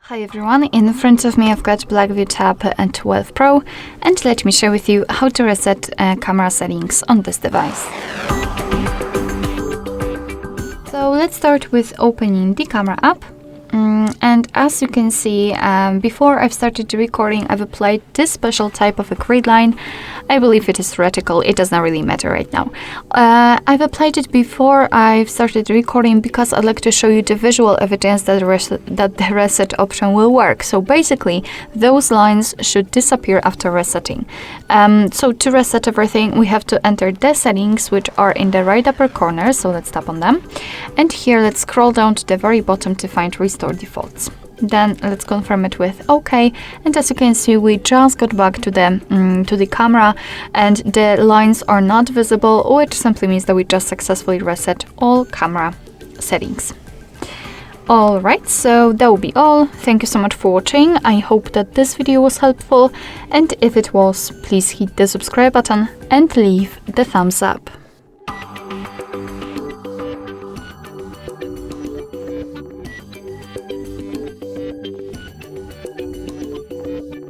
Hi everyone, in front of me I've got BLACKVIEW Tab 12 Pro, and let me share with you how to reset camera settings on this device. So let's start with opening the camera app. And as you can see, before I've started the recording, I've applied this special type of a grid line. I believe it is reticle, it does not really matter right now. I've applied it before I've started the recording because I'd like to show you the visual evidence that the reset option will work. So basically, those lines should disappear after resetting. So to reset everything, we have to enter the settings, which are in the right upper corner, so let's tap on them. And here, let's scroll down to the very bottom to find Restore Defaults. Then let's confirm it with OK, and as you can see, we just got back to the camera and the lines are not visible, which simply means that we just successfully reset all camera settings. Alright, so that will be all. Thank you so much for watching. I hope that this video was helpful, and if it was, please hit the subscribe button and leave the thumbs up.